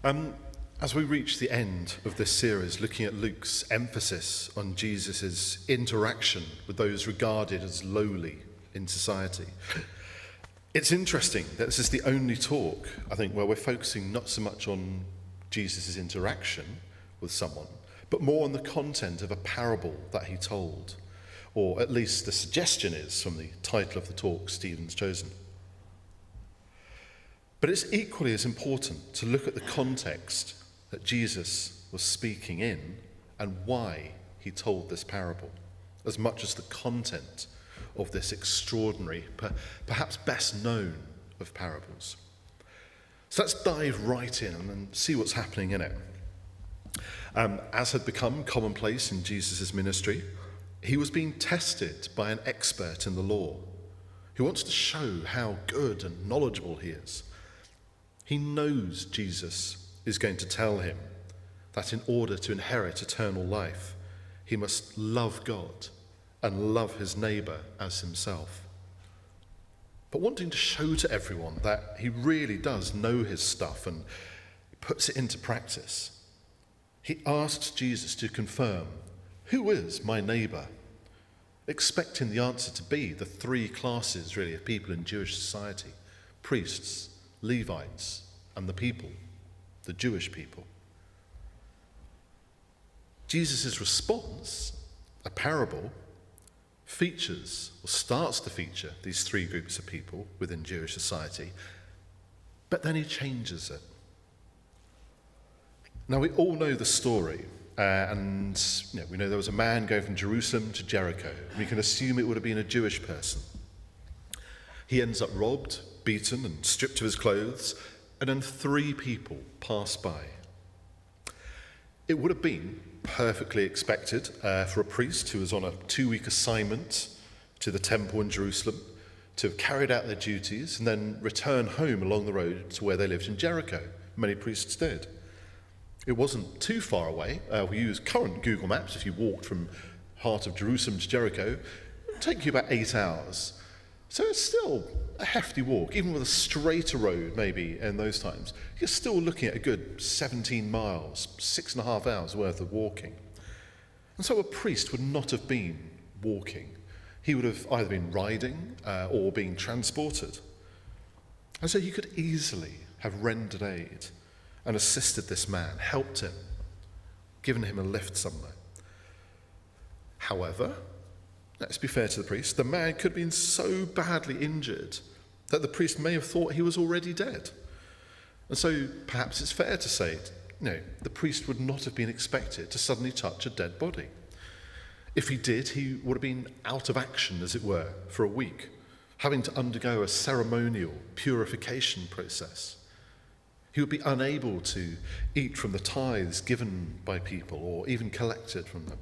As we reach the end of this series, looking at Luke's emphasis on Jesus' interaction with those regarded as lowly in society, it's interesting that this is the only talk, I think, where we're focusing not so much on Jesus' interaction with someone, but more on the content of a parable that he told, or at least the suggestion is from the title of the talk Stephen's chosen. But it's equally as important to look at the context that Jesus was speaking in and why he told this parable, as much as the content of this extraordinary, perhaps best known of parables. So let's dive right in and see what's happening in it. As had become commonplace in Jesus' ministry, he was being tested by an expert in the law who wants to show how good and knowledgeable he is. He knows Jesus is going to tell him that in order to inherit eternal life, he must love God and love his neighbour as himself. But wanting to show to everyone that he really does know his stuff and puts it into practice, he asks Jesus to confirm, who is my neighbour? Expecting the answer to be the three classes, really, of people in Jewish society: priests, Levites, and the people, the Jewish people. Jesus' response, a parable, features, or starts to feature, these three groups of people within Jewish society, but then he changes it. Now, we all know the story, and we know there was a man going from Jerusalem to Jericho. We can assume it would have been a Jewish person. He ends up robbed, beaten, and stripped of his clothes, and then three people pass by. It would have been perfectly expected for a priest who was on a 2-week assignment to the temple in Jerusalem to have carried out their duties and then return home along the road to where they lived in Jericho. Many priests did. It wasn't too far away. We use current Google Maps. If you walked from heart of Jerusalem to Jericho, it would take you about 8 hours. So it's still a hefty walk, even with a straighter road maybe in those times. You're still looking at a good 17 miles, 6.5 hours worth of walking. And so a priest would not have been walking. He would have either been riding or being transported. And so you could easily have rendered aid and assisted this man, helped him, given him a lift somewhere. However, let's be fair to the priest, the man could have been so badly injured that the priest may have thought he was already dead. And so perhaps it's fair to say, the priest would not have been expected to suddenly touch a dead body. If he did, he would have been out of action, as it were, for a week, having to undergo a ceremonial purification process. He would be unable to eat from the tithes given by people or even collected from them.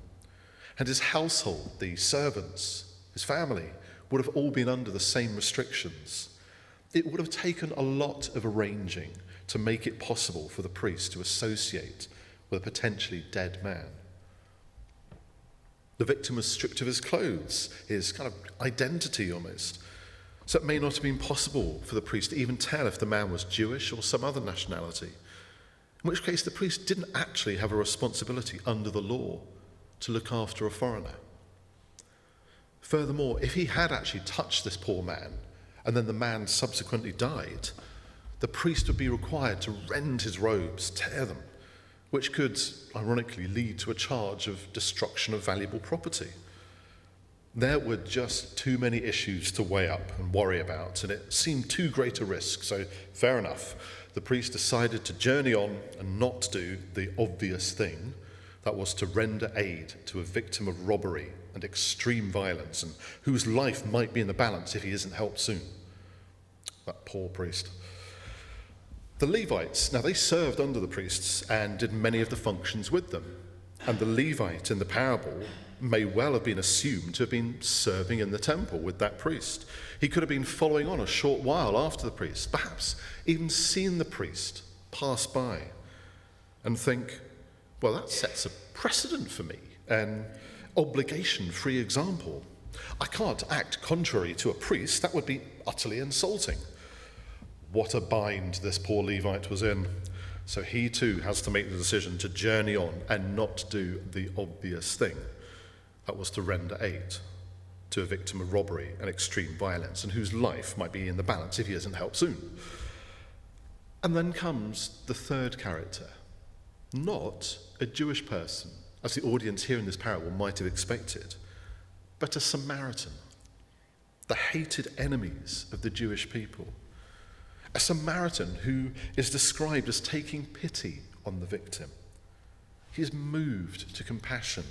And his household, the servants, his family, would have all been under the same restrictions. It would have taken a lot of arranging to make it possible for the priest to associate with a potentially dead man. The victim was stripped of his clothes, his kind of identity almost. So it may not have been possible for the priest to even tell if the man was Jewish or some other nationality, in which case the priest didn't actually have a responsibility under the law to look after a foreigner. Furthermore, if he had actually touched this poor man and then the man subsequently died, the priest would be required to rend his robes, tear them, which could ironically lead to a charge of destruction of valuable property. There were just too many issues to weigh up and worry about, and it seemed too great a risk, so fair enough. The priest decided to journey on and not do the obvious thing, that was to render aid to a victim of robbery and extreme violence, and whose life might be in the balance if he isn't helped soon. That poor priest. The Levites, now they served under the priests and did many of the functions with them, and the Levite in the parable may well have been assumed to have been serving in the temple with that priest. He could have been following on a short while after the priest, perhaps even seen the priest pass by and think, well, that sets a precedent for me, an obligation-free example. I can't act contrary to a priest. That would be utterly insulting. What a bind this poor Levite was in. So he too has to make the decision to journey on and not do the obvious thing. That was to render aid to a victim of robbery and extreme violence, and whose life might be in the balance if he isn't helped soon. And then comes the third character, not a Jewish person, as the audience here in this parable might have expected, but a Samaritan, the hated enemies of the Jewish people. A Samaritan who is described as taking pity on the victim. He is moved to compassion,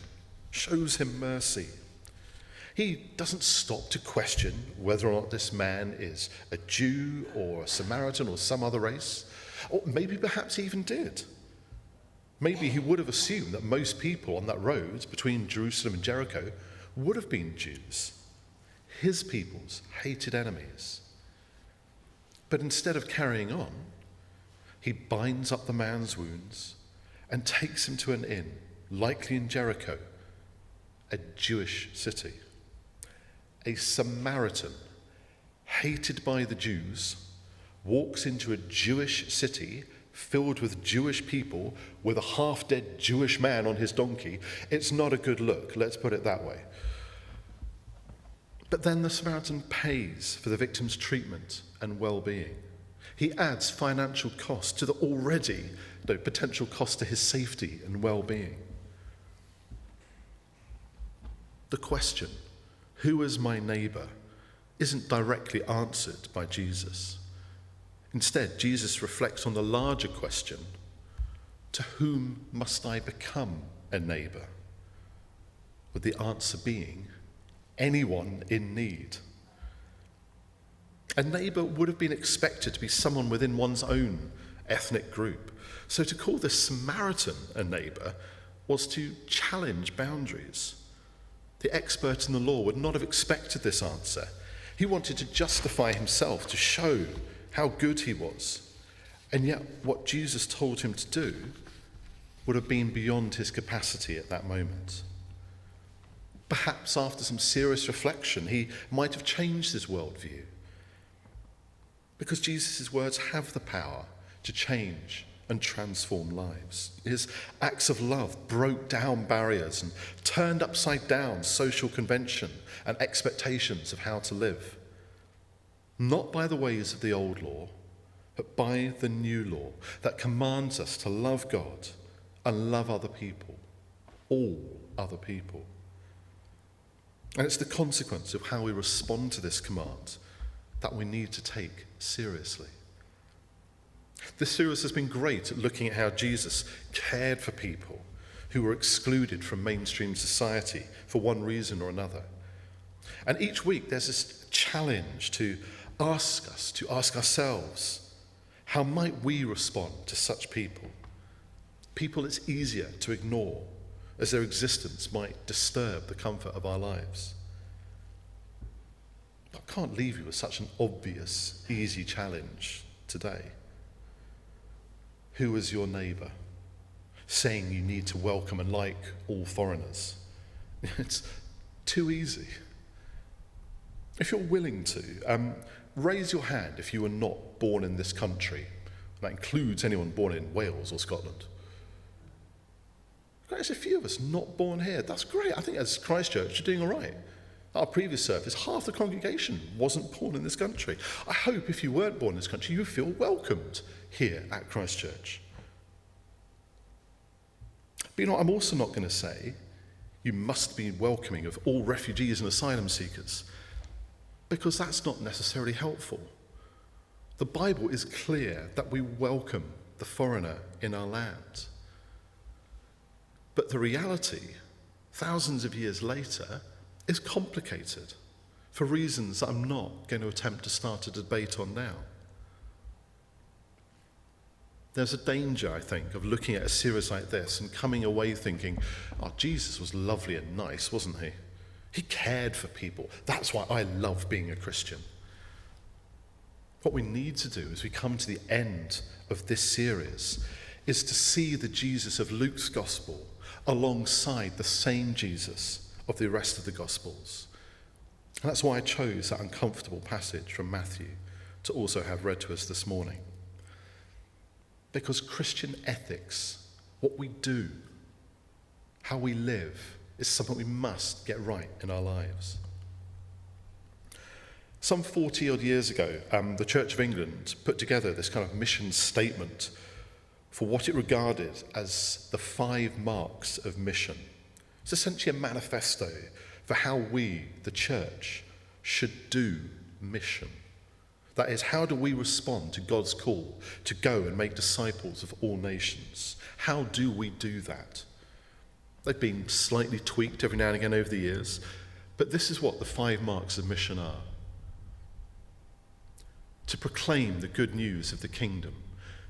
shows him mercy. He doesn't stop to question whether or not this man is a Jew or a Samaritan or some other race, or maybe perhaps he even did. Maybe he would have assumed that most people on that road between Jerusalem and Jericho would have been Jews, his people's hated enemies. But instead of carrying on, he binds up the man's wounds and takes him to an inn, likely in Jericho, a Jewish city. A Samaritan, hated by the Jews, walks into a Jewish city filled with Jewish people with a half-dead Jewish man on his donkey. It's not a good look, let's put it that way. But then the Samaritan pays for the victim's treatment and well-being. He adds financial cost to the already potential cost to his safety and well-being. The question, who is my neighbour, isn't directly answered by Jesus. Instead, Jesus reflects on the larger question, to whom must I become a neighbour? With the answer being, anyone in need. A neighbour would have been expected to be someone within one's own ethnic group. So to call this Samaritan a neighbour was to challenge boundaries. The expert in the law would not have expected this answer. He wanted to justify himself, to show how good he was. And yet what Jesus told him to do would have been beyond his capacity at that moment. Perhaps after some serious reflection, he might have changed his worldview. Because Jesus' words have the power to change and transform lives. His acts of love broke down barriers and turned upside down social convention and expectations of how to live. Not by the ways of the old law, but by the new law that commands us to love God and love other people, all other people. And it's the consequence of how we respond to this command that we need to take seriously. This series has been great at looking at how Jesus cared for people who were excluded from mainstream society for one reason or another. And each week there's this challenge to ask ourselves, how might we respond to such people? People it's easier to ignore, as their existence might disturb the comfort of our lives. But I can't leave you with such an obvious, easy challenge today. Who is your neighbour? Saying you need to welcome and like all foreigners. It's too easy. If you're willing to, raise your hand if you were not born in this country. That includes anyone born in Wales or Scotland. There's a few of us not born here. That's great. I think as Christchurch, you're doing all right. Our previous service, half the congregation wasn't born in this country. I hope if you weren't born in this country, you feel welcomed here at Christchurch. But I'm also not going to say you must be welcoming of all refugees and asylum seekers, because that's not necessarily helpful. The Bible is clear that we welcome the foreigner in our land. But the reality, thousands of years later, is complicated for reasons that I'm not going to attempt to start a debate on now. There's a danger, I think, of looking at a series like this and coming away thinking, oh, Jesus was lovely and nice, wasn't he? He cared for people. That's why I love being a Christian. What we need to do as we come to the end of this series is to see the Jesus of Luke's gospel alongside the same Jesus of the rest of the Gospels. And that's why I chose that uncomfortable passage from Matthew to also have read to us this morning. Because Christian ethics, what we do, how we live, is something we must get right in our lives. Some 40 odd years ago, the Church of England put together this kind of mission statement for what it regarded as the 5 marks of mission. It's essentially a manifesto for how we, the church, should do mission. That is, how do we respond to God's call to go and make disciples of all nations? How do we do that? They've been slightly tweaked every now and again over the years, but this is what the 5 marks of mission are. To proclaim the good news of the kingdom,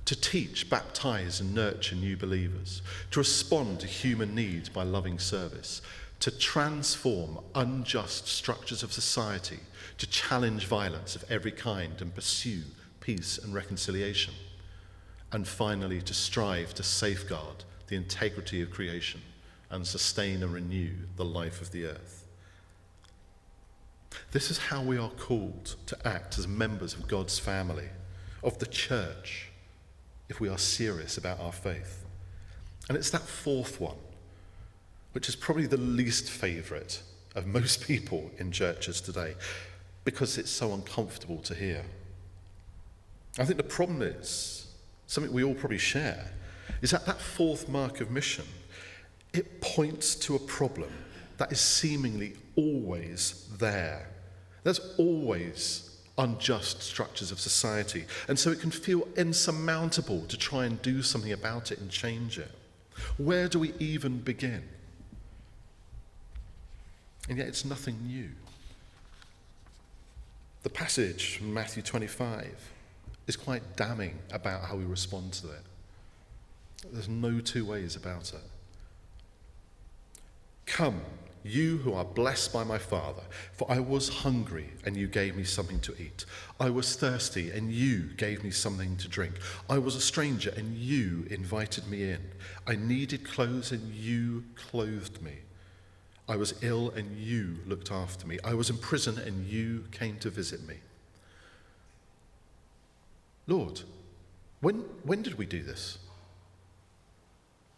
to teach, baptize and nurture new believers, to respond to human needs by loving service, to transform unjust structures of society, to challenge violence of every kind and pursue peace and reconciliation, and finally to strive to safeguard the integrity of creation and sustain and renew the life of the earth. This is how we are called to act as members of God's family, of the church, if we are serious about our faith. And it's that 4th one, which is probably the least favourite of most people in churches today, because it's so uncomfortable to hear. I think the problem is, something we all probably share, is that 4th mark of mission, it points to a problem that is seemingly always there. There's always unjust structures of society, and so it can feel insurmountable to try and do something about it and change it. Where do we even begin? And yet it's nothing new. The passage from Matthew 25 is quite damning about how we respond to it. There's no 2 ways about it. Come, you who are blessed by my Father, for I was hungry and you gave me something to eat. I was thirsty and you gave me something to drink. I was a stranger and you invited me in. I needed clothes and you clothed me. I was ill and you looked after me. I was in prison and you came to visit me. Lord, when did we do this?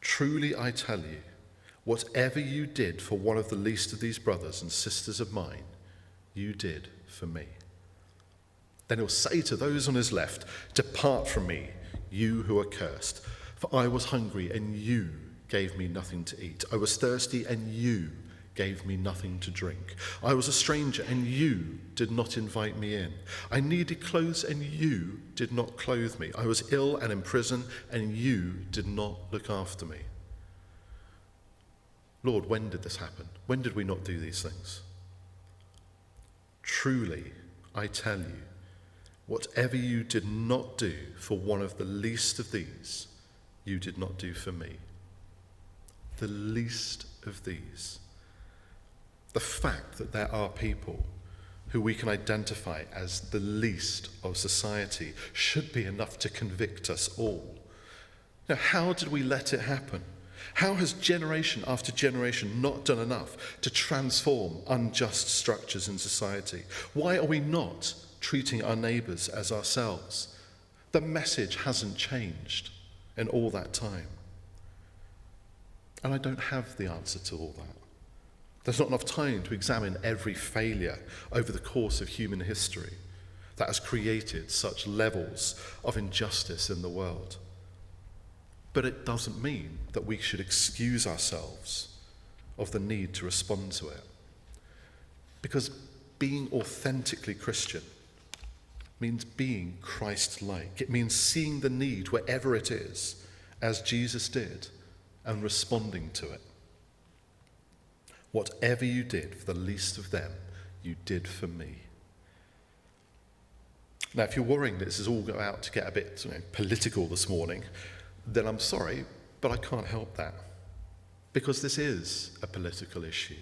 Truly I tell you, whatever you did for one of the least of these brothers and sisters of mine, you did for me. Then he'll say to those on his left, depart from me, you who are cursed, for I was hungry and you gave me nothing to eat. I was thirsty and you gave me nothing to drink. I was a stranger and you did not invite me in. I needed clothes and you did not clothe me. I was ill and in prison and you did not look after me. Lord, when did this happen? When did we not do these things? Truly, I tell you, whatever you did not do for one of the least of these, you did not do for me. The least of these. The fact that there are people who we can identify as the least of society should be enough to convict us all. Now, how did we let it happen? How has generation after generation not done enough to transform unjust structures in society? Why are we not treating our neighbours as ourselves? The message hasn't changed in all that time. And I don't have the answer to all that. There's not enough time to examine every failure over the course of human history that has created such levels of injustice in the world. But it doesn't mean that we should excuse ourselves of the need to respond to it. Because being authentically Christian means being Christ-like. It means seeing the need wherever it is, as Jesus did, and responding to it. Whatever you did for the least of them, you did for me. Now, if you're worrying that this is all about to get a bit political this morning, then I'm sorry, but I can't help that. Because this is a political issue,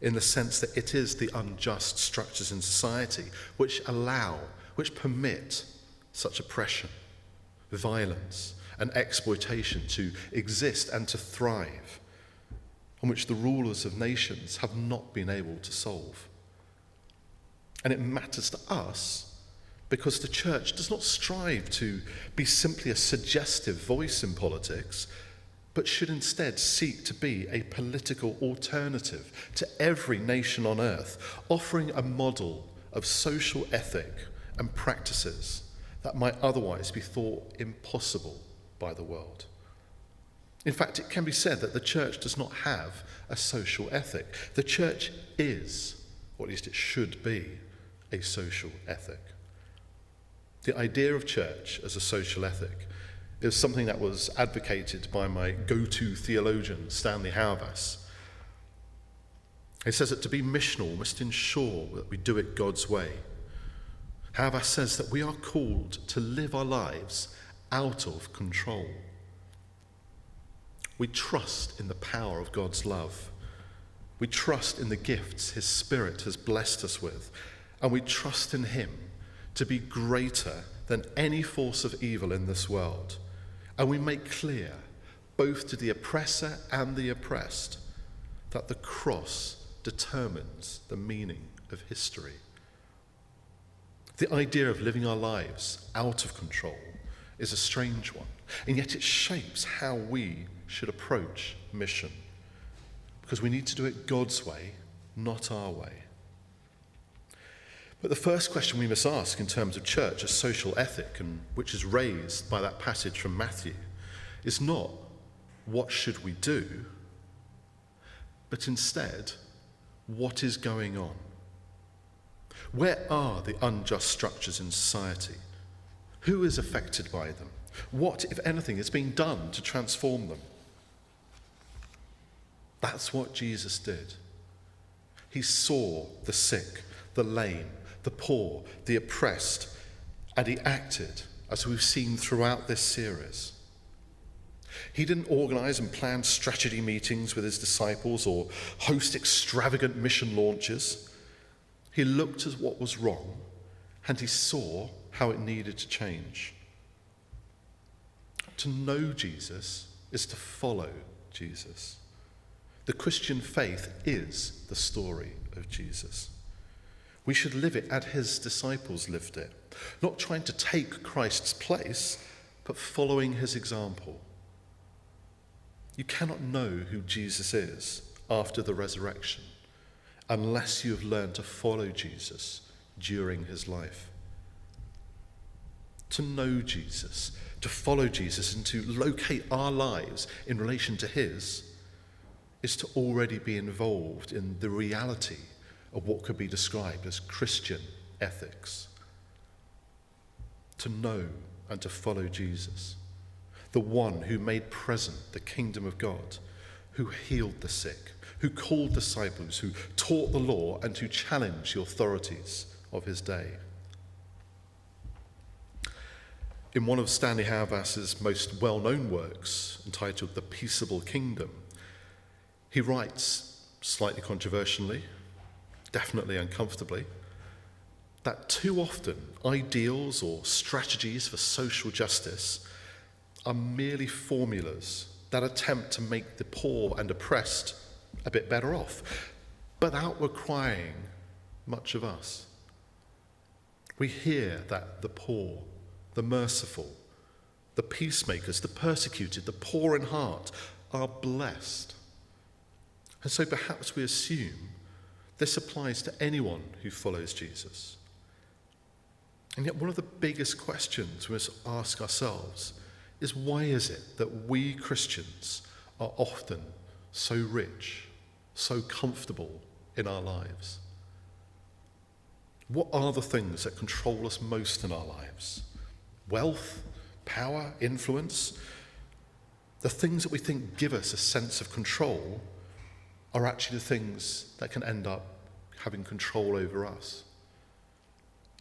in the sense that it is the unjust structures in society which permit such oppression, violence, and exploitation to exist and to thrive, on which the rulers of nations have not been able to solve. And it matters to us because the church does not strive to be simply a suggestive voice in politics, but should instead seek to be a political alternative to every nation on earth, offering a model of social ethic and practices that might otherwise be thought impossible by the world. In fact, it can be said that the church does not have a social ethic. The church is, or at least it should be, a social ethic. The idea of church as a social ethic is something that was advocated by my go-to theologian, Stanley Hauerwas. He says that to be missional, we must ensure that we do it God's way. Hauerwas says that we are called to live our lives out of control. We trust in the power of God's love. We trust in the gifts his Spirit has blessed us with. And we trust in him to be greater than any force of evil in this world. And we make clear, both to the oppressor and the oppressed, that the cross determines the meaning of history. The idea of living our lives out of control is a strange one, and yet it shapes how we should approach mission, because we need to do it God's way, not our way. But the first question we must ask in terms of church, a social ethic, and which is raised by that passage from Matthew, is not what should we do, but instead, what is going on? Where are the unjust structures in society? Who is affected by them? What, if anything, is being done to transform them? That's what Jesus did. He saw the sick, the lame, the poor, the oppressed, and he acted as we've seen throughout this series. He didn't organise and plan strategy meetings with his disciples or host extravagant mission launches. He looked at what was wrong and he saw how it needed to change. To know Jesus is to follow Jesus. The Christian faith is the story of Jesus. We should live it as his disciples lived it, not trying to take Christ's place, but following his example. You cannot know who Jesus is after the resurrection unless you have learned to follow Jesus during his life. To know Jesus, to follow Jesus, and to locate our lives in relation to his is to already be involved in the reality of what could be described as Christian ethics. To know and to follow Jesus, the one who made present the kingdom of God, who healed the sick, who called disciples, who taught the law, and who challenged the authorities of his day. In one of Stanley Hauerwas's most well-known works, entitled The Peaceable Kingdom, he writes, slightly controversially, definitely uncomfortably, that too often ideals or strategies for social justice are merely formulas that attempt to make the poor and oppressed a bit better off, without requiring much of us. We hear that the poor, the merciful, the peacemakers, the persecuted, the poor in heart are blessed. And so perhaps we assume this applies to anyone who follows Jesus. And yet one of the biggest questions we must ask ourselves is, why is it that we Christians are often so rich, so comfortable in our lives? What are the things that control us most in our lives? Wealth, power, influence? The things that we think give us a sense of control are actually the things that can end up having control over us.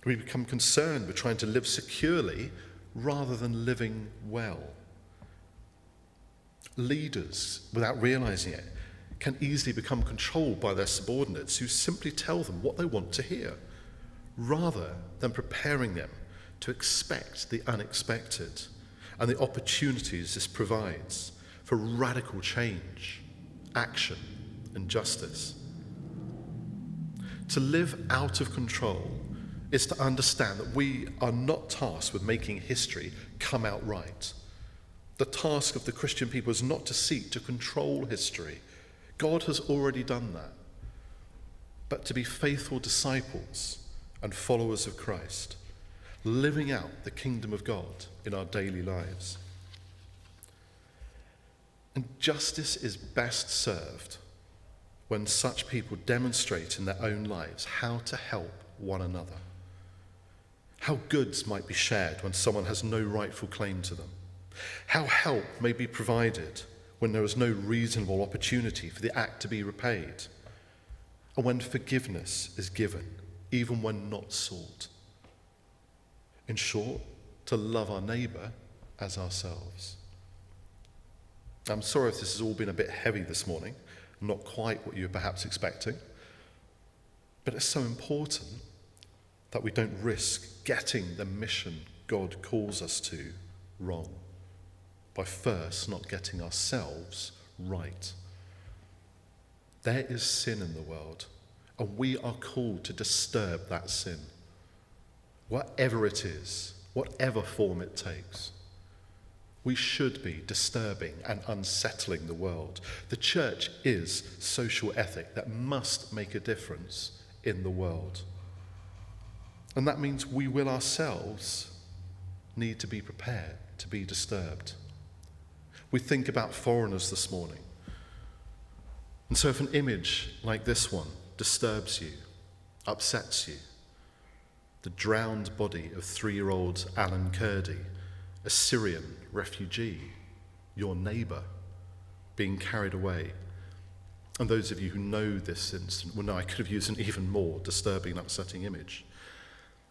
We become concerned with trying to live securely rather than living well. Leaders, without realizing it, can easily become controlled by their subordinates who simply tell them what they want to hear, rather than preparing them to expect the unexpected and the opportunities this provides for radical change, action, and justice. To live out of control is to understand that we are not tasked with making history come out right. The task of the Christian people is not to seek to control history. God has already done that. But to be faithful disciples and followers of Christ, living out the kingdom of God in our daily lives. And justice is best served when such people demonstrate in their own lives how to help one another. How goods might be shared when someone has no rightful claim to them. How help may be provided when there is no reasonable opportunity for the act to be repaid. And when forgiveness is given, even when not sought. In short, to love our neighbour as ourselves. I'm sorry if this has all been a bit heavy this morning, not quite what you were perhaps expecting, but it's so important that we don't risk getting the mission God calls us to wrong by first not getting ourselves right. There is sin in the world, and we are called to disturb that sin, whatever it is, whatever form it takes. We should be disturbing and unsettling the world. The church is social ethic that must make a difference in the world. And that means we will ourselves need to be prepared to be disturbed. We think about foreigners this morning. And so if an image like this one disturbs you, upsets you, the drowned body of 3-year-old Alan Kurdi, a Syrian refugee, your neighbour, being carried away. And those of you who know this incident will know I could have used an even more disturbing and upsetting image.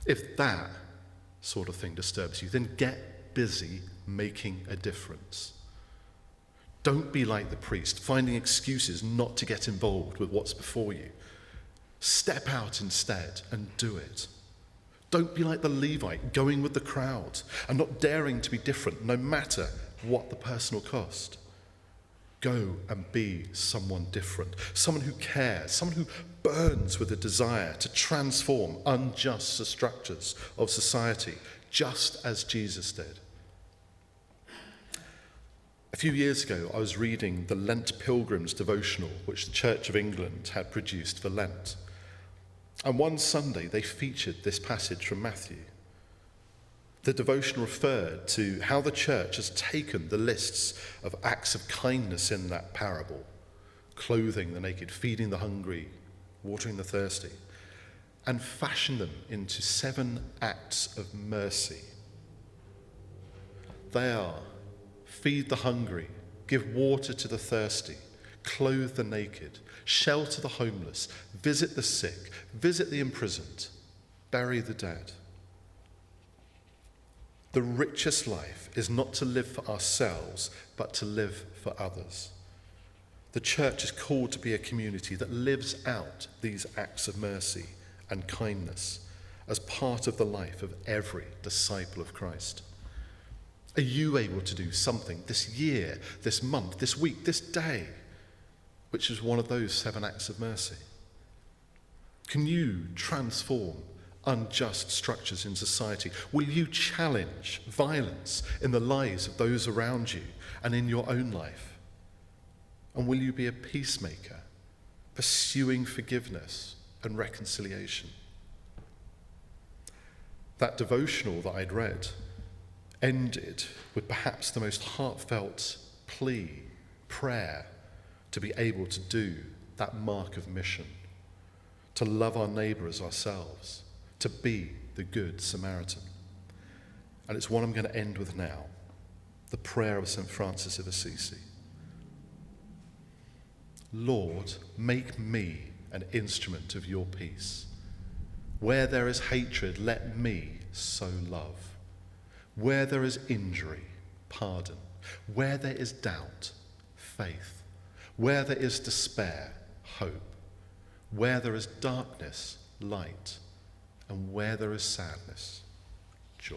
If that sort of thing disturbs you, then get busy making a difference. Don't be like the priest, finding excuses not to get involved with what's before you. Step out instead and do it. Don't be like the Levite, going with the crowd and not daring to be different, no matter what the personal cost. Go and be someone different, someone who cares, someone who burns with a desire to transform unjust structures of society, just as Jesus did. A few years ago, I was reading the Lent Pilgrims devotional, which the Church of England had produced for Lent. And one Sunday, they featured this passage from Matthew. The devotion referred to how the church has taken the lists of acts of kindness in that parable, clothing the naked, feeding the hungry, watering the thirsty, and fashioned them into 7 acts of mercy. They are: feed the hungry, give water to the thirsty, clothe the naked, shelter the homeless, visit the sick, visit the imprisoned, bury the dead. The richest life is not to live for ourselves, but to live for others. The church is called to be a community that lives out these acts of mercy and kindness as part of the life of every disciple of Christ. Are you able to do something this year, this month, this week, this day, which is one of those 7 acts of mercy? Can you transform unjust structures in society? Will you challenge violence in the lives of those around you and in your own life? And will you be a peacemaker, pursuing forgiveness and reconciliation? That devotional that I'd read ended with perhaps the most heartfelt plea, prayer, to be able to do that mark of mission, to love our neighbour as ourselves, to be the Good Samaritan. And it's what I'm going to end with now, the prayer of St. Francis of Assisi. Lord, make me an instrument of your peace. Where there is hatred, let me sow love. Where there is injury, pardon. Where there is doubt, faith. Where there is despair, hope. Where there is darkness, light. And where there is sadness, joy.